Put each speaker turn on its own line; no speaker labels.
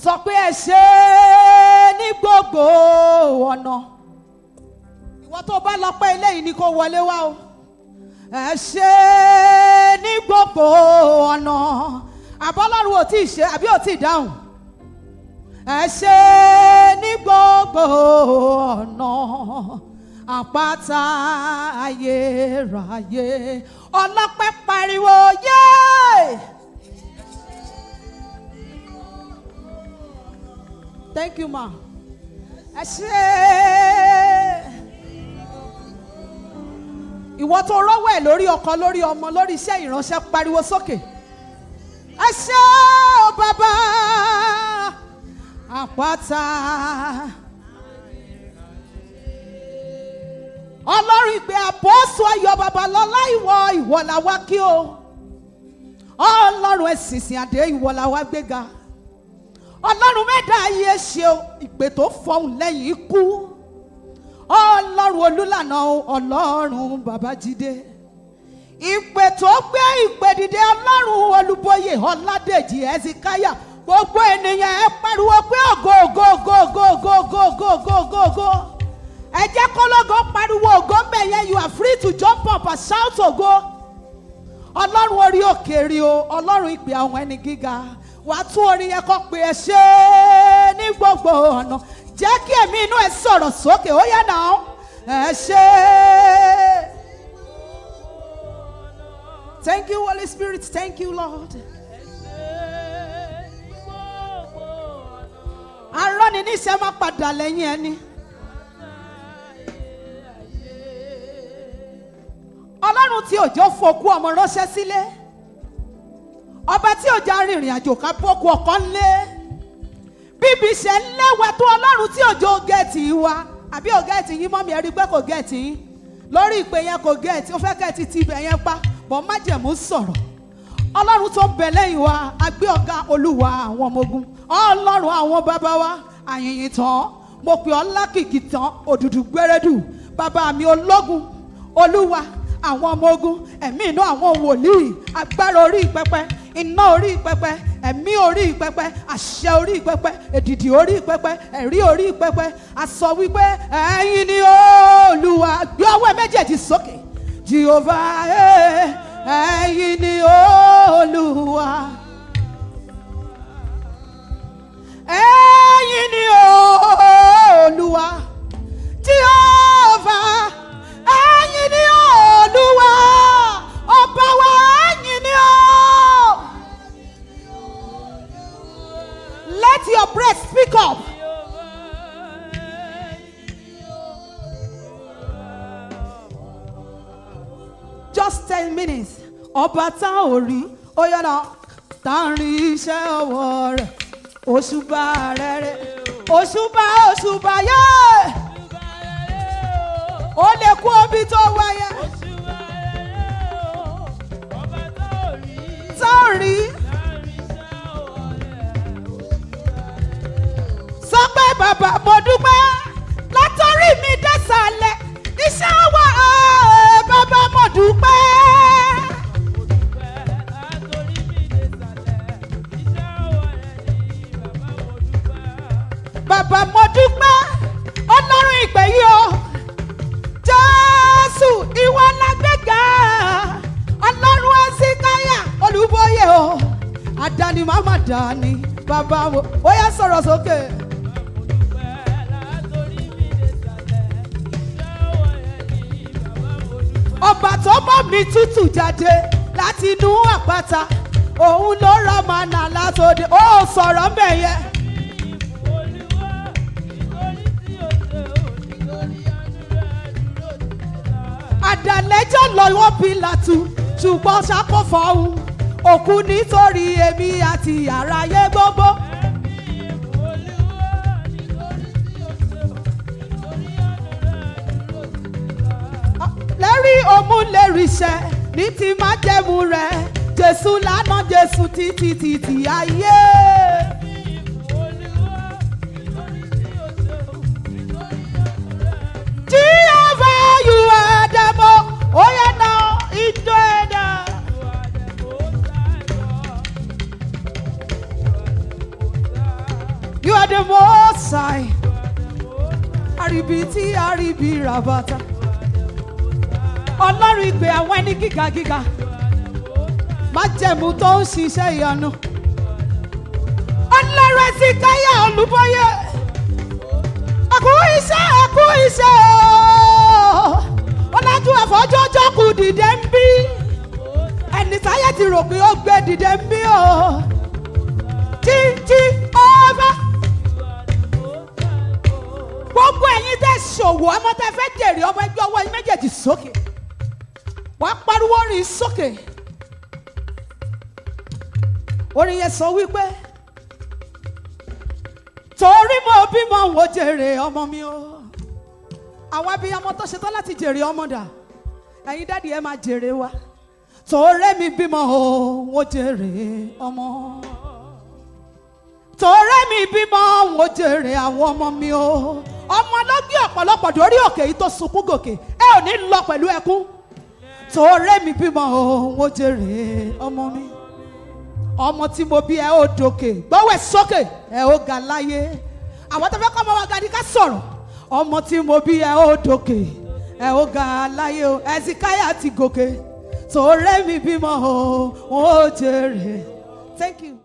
Sọ pé ẹ ṣé ní gbogbo ọ̀nà. Ìwọ tó bá lọ pé eléyìí ni kó wọlé wá o. Ẹ ṣé ní gbogbo ọ̀nà. Àbọ́lọ́run ò tí ì ṣe àbí ò tí ì dáhùn. Ẹ ṣé ní gbogbo ọ̀nà. Àpáta ayérayé. Ọlọ́pẹ́ pariwo yé. Thank you, ma. Ẹ ṣé. Ìwọ tó rọ́wọ́ ẹ̀ lórí ọkọ, lórí ọmọ, lórí iṣẹ́ ìránṣẹ́ pariwo sókè. Ẹ ṣé o bàbá. Àpáta. Ọlọ́run ìpè àpọ́sù Ayọ̀ Babalọ́lá ìwọ la wá kí o. Ọlọ́run ẹ̀sìnsìn àdé ìwọ la wá gbéga. Ọlọ́run mẹ́ta ayé ṣe ìpè tó fọhùn lẹ́yìn ikú. Ọlọ́run Olúlànà, Ọlọ́run Babájídé. Ìpè tó gbé ìpè dìde, Ọlọ́run Olúbóyè Ọládèjì Ẹ̀sìkáyà. Gbogbo ènìyàn ẹ pariwo pé ògo ògo ògo ògo ògo ògo ògo ògo ògo. Ẹ jẹ́ kólógo pariwo ògo mẹ́yẹ. You are free to jump up and shout ògo. Ọlọ́run Ori-Oke Anu, Ọlọ́run ìpè àwọn ẹni gíga. Wà á tún orin yẹn kọ́ pé ẹ ṣé ní gbogbo ọ̀nà. Jẹ́ kí ẹ̀mí inú ẹ sọ̀rọ̀ sókè. Ó yá náà. Ẹ ṣé. Thank you, Holy Spirit. Thank you, Lord. Arọ́ni níṣẹ́ máa padà lẹ́yìn ẹni. Ọlọ́run tí òjò fòkú ọmọ ránṣẹ́ sílé. Ọba tí òjò arìnrìn àjò ká bọ́kú ọkọ ńlé. Bíbí ṣe ń léwa tó Ọlọ́run tí òjò gẹ̀ẹ́tì wa. Àbí ò gẹ̀ẹ́tì yín mọ́mí ẹ rí pé kò gẹ̀ẹ́tì yín. Lórí ìpè yẹn kò gẹ̀ẹ́tì, ó fẹ́ gẹ̀ẹ́tì ti ibẹ̀ yẹn pa. Bọ̀ májẹ̀mú sọ̀rọ̀. Ọlọ́run tó ń bẹ lẹ́yìn wa, agbé ọ̀gá Olúwa àwọn ọmọ ogun. Ọlọ́run àwọn bàbá wa, àyìnyìn tán. Mo pè ọ́ lákìkì tán, òdùdù gbérédù. Bàbá mi ológun, Olúwa àwọn ọmọ ogun, ẹ̀mí inú àwọn wòlíì, agbára orí pẹpẹ, iná orí pẹpẹ, ẹ̀mí orí pẹpẹ, àṣẹ orí pẹpẹ, èdìdì orí pẹpẹ, ẹ̀rí orí pẹpẹ. A sọ wípé ẹ̀yin ni Olúwa. Gbé ọwọ́ méjèèjì sókè. Jehovah, ẹ̀yin ni Olúwa. Ẹ̀yin ni Olúwa. Jehovah, ẹ̀yin ni Olúwa. Ọba wa, ẹ̀yin ni o. Let your breath speak up. Just 10 minutes. Ọba tá ò rí, ó yára tá ń rí iṣẹ́ ọwọ́ rẹ̀. Òṣùbà rẹ̀, òṣùbà òṣùbà yé. Ó lè kú omi tó wáyé. Tá ò rí. Sọ pé bàbá mo dúpẹ́ látọrí mi désàlẹ̀. Iṣẹ́ ọwọ́ bàbá mo dúpẹ́. Bàbá mo dúpẹ́, Ọlọ́run ìpè yìí o. Jésù ìwọ la gbéga. Ọlọ́run Ẹ̀sìkáyà Olúbóyè o. Àdáni màmá dání. Bàbá mo ó yá sọ̀rọ̀ sókè. Ọba tó mọ̀ mi tútù jáde láti inú àpáta. Òun ló rọ mànà látòde. Ó sọ̀rọ̀ mẹ́yẹ. Àdàlẹ́jọ́ lọ́wọ́ Pílátù ṣùgbọ́n ṣàkófò òun. Òkú nítorí èmi àti aráyé gbogbo. Lérí òmù lérí iṣẹ́ ní ti májẹ̀mú rẹ̀. Jésù lánàá Jésù títí ayé. Jehovah, you are the most. Oh yeah, now into it. You are the Most High. Aribiti aribi rabata. Ọlọ́run ìgbé àwọn ẹni gíga gíga. Májẹ̀mú tó ń ṣiṣẹ́ ìyanu. Ọlọ́run ẹ̀sìn káyà olúbọyé. Ẹ̀kú iṣẹ́ o. Ọlájú ẹ̀fọ́jọ́jọ́ kù dìde ń bí. Ẹni táyé ti rò pé ó gbé dìde ń bí o. Jí ọba. Gbogbo ẹ̀yin tẹ́ ṣòwò ọmọ tẹ́ fẹ́ jèrè ọmọ ẹgbẹ́ ọwọ́ yín méjèèjì sókè. Wàá pariwo orin sókè. Orin yẹn sọ wípé torí mo bímọ wo jèrè ọmọ mi o. Àwọn abiyamọ tó ṣetán láti jèrè ọmọ dà. Ẹ̀yin dáàdi ẹ máa jèrè wa. Torí mi bímọ o wo jèrè ọmọ. Torí mi bímọ wo jèrè àwọn ọmọ mi o. Ọmọ ló gbé ọ̀pọ̀lọpọ̀ dórí òkè yìí tó sunkún gòkè. Ẹ ò ní lọ pẹ̀lú ẹkún. Torí mi bímọ o wo jèrè ọmọ mi. Ọmọ tí mo bí ẹ ó dòkè. Gbọ́wẹ̀ sókè ẹ ó ga láyé. Àwọn tó fẹ́ kọ́ ọmọ wa ga ni ká sọ̀rọ̀. Ọmọ tí mo bí ẹ ó dòkè ẹ ó ga láyé o. Ẹ̀sìkáyà ti gòkè. Torí mi bímọ o ó jèrè. Thank you.